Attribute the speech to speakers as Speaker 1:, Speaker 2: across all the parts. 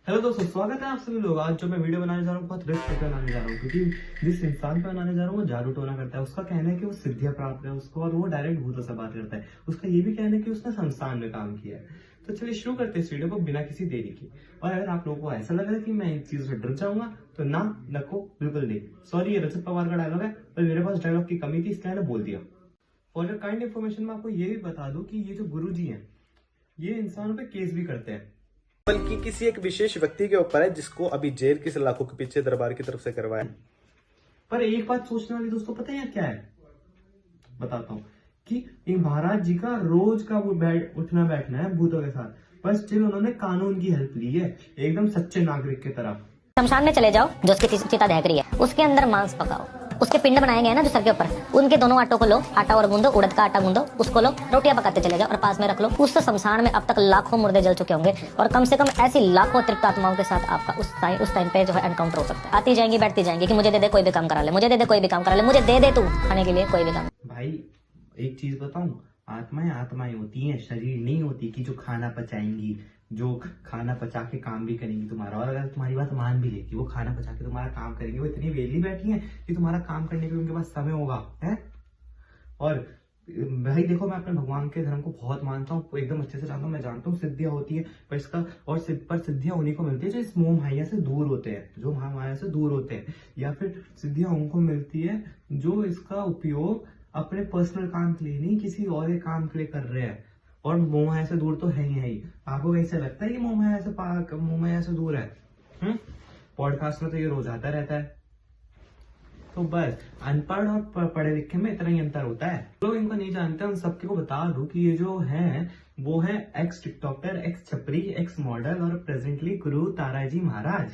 Speaker 1: Hello दोस्तों, स्वागत है आप सभी लोग। आज जो मैं वीडियो बनाने जा रहा हूँ बहुत रिस्क पे बनाने जा रहा हूँ, क्योंकि जिस इंसान पे बनाने जा रहा हूँ वो जादू टोना करता है। उसका कहना है कि वो सिद्धियां प्राप्त है उसको, और वो डायरेक्ट भूतों से बात करता है। उसका ये भी कहना है कि उसने संस्थान में काम किया है। तो चलिए शुरू करते हैं इस वीडियो को बिना किसी देरी की। और अगर आप लोगों को ऐसा लग रहा है कि मैं इन चीजों से डर जाऊंगा तो ना, नको, बिल्कुल नहीं। सॉरी, ये रजत पवार का डायलॉग है, पर मेरे पास डायलॉग की कमी थी इसलिए मैंने बोल दिया। फॉर योर काइंड इन्फॉर्मेशन मैं आपको ये भी बता दूं कि ये जो गुरु जी हैं ये इंसानों पे केस भी करते हैं,
Speaker 2: बल्कि किसी एक विशेष व्यक्ति के ऊपर है जिसको अभी जेल की सलाखों के पीछे दरबार की तरफ से करवाया।
Speaker 1: पर एक बात सोचने वाली दोस्तों पता है यहाँ क्या है, बताता हूँ। कि एक महाराज जी का रोज का वो उठना बैठना है भूतों के साथ, पर स्टिल उन्होंने कानून की हेल्प ली है, एकदम सच्चे नागरिक की तरह।
Speaker 3: शमशान में चले जाओ, जो उसकी चिता दहक रही है उसके अंदर मांस पकाओ, उसके पिंड बनाए गए हैं ना जो सर के ऊपर, उनके दोनों आटों को लो, आटा और गूंदो, उड़द का आटा गूंदो, उसको लो, रोटियां पकाते चले जाओ और पास में रख लो। उस शमशान में अब तक लाखों मुर्दे जल चुके होंगे और कम से कम ऐसी लाखों तृप्त आत्माओं के साथ आपका उस टाइम पे जो है एनकाउंटर हो सकता है। आती जाएंगी, बैठती जाएंगी कि मुझे दे दे, कोई भी काम करा ले, मुझे दे दे, कोई भी काम करा ले, मुझे दे दे तू खाने के लिए, कोई भी काम।
Speaker 1: भाई एक चीज बताऊं, आत्माएं आत्माएं होती हैं, शरीर नहीं होती कि जो खाना पचाएंगी, जो खाना पचा के काम भी करेंगी तुम्हारा। और अगर तुम्हारी बात मान भी ले कि वो खाना पचा के तुम्हारा काम करेंगे, वो इतनी वेली बैठी हैं कि तुम्हारा काम करने के लिए उनके पास समय होगा है। और भाई देखो, मैं अपने भगवान के धर्म को बहुत मानता हूँ, एकदम अच्छे से जानता हूँ। मैं जानता हूँ सिद्धियां होती है, पर इसका और पर सिद्धियां उन्हीं को मिलती है जो इस मोह माया से दूर होते हैं, जो महामाया से दूर होते हैं। या फिर सिद्धियां उनको मिलती है जो इसका उपयोग अपने पर्सनल काम के लिए नहीं, किसी और के काम के लिए कर रहे हैं। और मोह माया से दूर तो है ही। आपको कैसे लगता है कि मोह माया से दूर है? पॉडकास्ट में तो ये रोज आता रहता है। तो बस अनपढ़ और पढ़े लिखे में इतना ही अंतर होता है। लोग इनको नहीं जानते, उन सबके को बता दूं कि ये जो है वो है एक्स टिकटॉकर, एक्स छपरी, एक्स मॉडल और प्रेजेंटली गुरु ताराजी महाराज।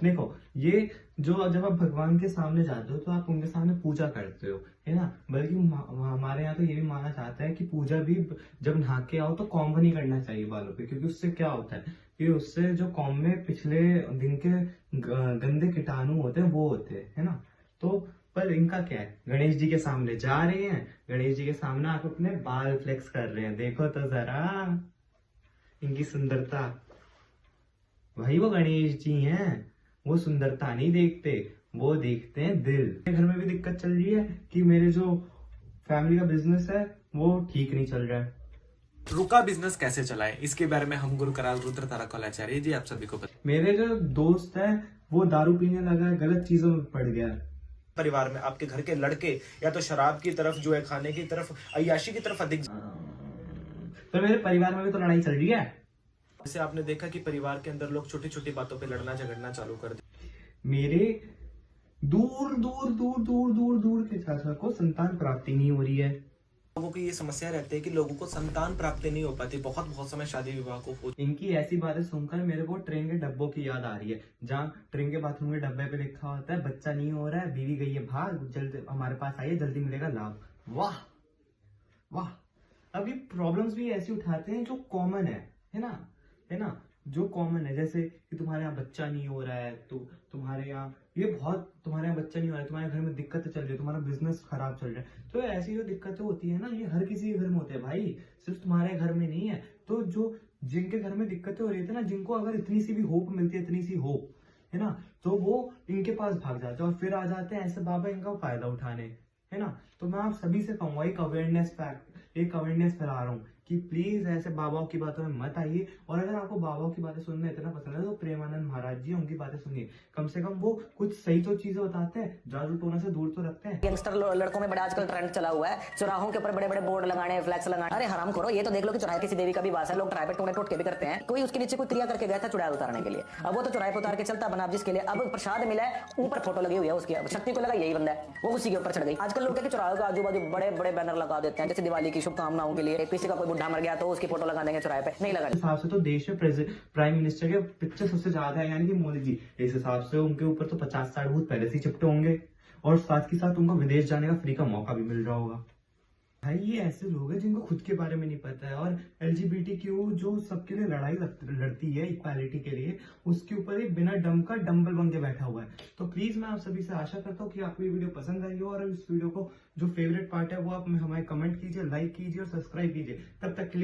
Speaker 1: देखो, ये जो जब आप भगवान के सामने जाते हो तो आप उनके सामने पूजा करते हो, है ना। बल्कि हमारे यहाँ तो ये भी माना जाता है कि पूजा भी जब नहा के आओ तो कॉम्ब नहीं करना चाहिए बालों पे, क्योंकि उससे क्या होता है कि उससे जो कॉम्ब में पिछले दिन के गंदे कीटाणु होते हैं वो होते हैं, है ना। तो पर इनका क्या है, गणेश जी के सामने जा रहे हैं, गणेश जी के सामने आप अपने बाल फ्लेक्स कर रहे हैं। देखो तो जरा इनकी सुंदरता। भाई वो गणेश जी हैं, वो सुंदरता नहीं देखते, वो देखते हैं दिल। मेरे घर में भी दिक्कत चल रही है कि मेरे जो फैमिली का बिजनेस है वो ठीक नहीं चल रहा है।
Speaker 2: रुका बिजनेस कैसे चलाए, इसके बारे में हम गुरु कराल रुद्र ताराकोलाचार्य जी आप सभी को
Speaker 1: मेरे जो दोस्त है वो दारू पीने लगा है, गलत चीजों में पड़ गया।
Speaker 2: परिवार में आपके घर के लड़के या तो शराब की तरफ जो है, खाने की तरफ, अय्याशी की तरफ अधिक।
Speaker 1: तो मेरे परिवार में भी तो लड़ाई चल रही है।
Speaker 2: जैसे आपने देखा कि परिवार के अंदर लोग छोटी छोटी बातों पे लड़ना झगड़ना चालू कर दे।
Speaker 1: मेरे दूर दूर दूर दूर दूर दूर के चाचा को संतान प्राप्ति नहीं हो रही है।
Speaker 2: लोगों की ये समस्या रहती है कि लोगों को संतान प्राप्ति नहीं हो पाती, बहुत समय शादी विवाह को हो।
Speaker 1: इनकी ऐसी बातें सुनकर मेरे को ट्रेन के डब्बों की याद आ रही है, जहाँ ट्रेन के बाथरूम के डब्बे पे लिखा होता है बच्चा नहीं हो रहा है, बीवी गई है भाग, जल्द हमारे पास आइए, जल्दी मिलेगा लाभ। वाह वाह। अब ये प्रॉब्लम्स भी ऐसी उठाते हैं जो कॉमन है ना, है ना। जो कॉमन है, जैसे कि तुम्हारे यहाँ बच्चा नहीं हो रहा है, तो तुम्हारे यहाँ ये बहुत, तुम्हारे यहाँ बच्चा नहीं हो रहा है, तुम्हारे घर में दिक्कतें चल रही है, तुम्हारा बिजनेस खराब चल रहा है। तो ऐसी जो दिक्कतें होती है ना, ये हर किसी के घर में होते हैं भाई, सिर्फ तुम्हारे घर में नहीं है। तो जो जिनके घर में दिक्कतें हो रही थी ना, जिनको अगर इतनी सी भी होप मिलती है, इतनी सी होप, है ना, तो वो इनके पास भाग जाते हैं और फिर आ जाते हैं ऐसे बाबा इनका फायदा उठाने, है ना। तो मैं आप सभी से कहूंगा, एक अवेयरनेस फैला रहा हूँ कि प्लीज ऐसे बाबाओं की बातों में मत आइए। और अगर आपको बाबाओं की बातें सुनना इतना पसंद है तो प्रेमानंद महाराज जी उनकी बातें सुनिए, कम से कम वो कुछ सही तो चीजें बताते हैं, जादू टोना से दूर तो रखते हैं।
Speaker 3: यंगस्टर लड़कों में बड़ा आजकल ट्रेंड चला हुआ है, चौराहों के ऊपर बड़े बड़े बोर्ड लगाने, फ्लैक्स लगाने। अरे हराम करो, ये तो देख लो कि चौराहे किसी देवी का भी वास है, लोग चौराहे पे टूने टोटके भी करते हैं। कोई उसके नीचे कोई क्रिया करके गया था चुड़ैल उतारने के लिए, अब वो तो चौराहे पे उतार के चलता बना जिसके लिए अब प्रसाद मिला है, ऊपर फोटो लगी हुई है उसकी, शक्ति को लगा यही बंदा है, वो उसी के ऊपर चढ़ गई। आजकल लोग चौराहे के आजू बाजू बड़े बड़े बैनर लगा देते हैं, जैसे दिवाली की शुभकामनाओं के लिए, किसी का कोई बुढ़ा मर गया तो उसकी फोटो लगा देंगे चौराहे पे, नहीं लगा।
Speaker 1: इस हिसाब से तो देश में प्राइम मिनिस्टर के पिक्चर सबसे ज्यादा है, यानी कि मोदी जी। इस हिसाब से उनके ऊपर तो 50-60 भूत पहले से ही चिपटे होंगे, और साथ ही साथ उनको विदेश जाने का फ्री का मौका भी मिल रहा होगा। भाई ये ऐसे लोग हैं जिनको खुद के बारे में नहीं पता है, और LGBTQ जो सबके लिए लड़ती है इक्वालिटी के लिए, उसके ऊपर एक बिना दम का डंबल बन के बैठा हुआ है। तो प्लीज मैं आप सभी से आशा करता हूँ कि आपको ये वीडियो पसंद आई हो, और इस वीडियो को जो फेवरेट पार्ट है वो आप हमारे कमेंट कीजिए, लाइक कीजिए और सब्सक्राइब कीजिए। तब तक के लिए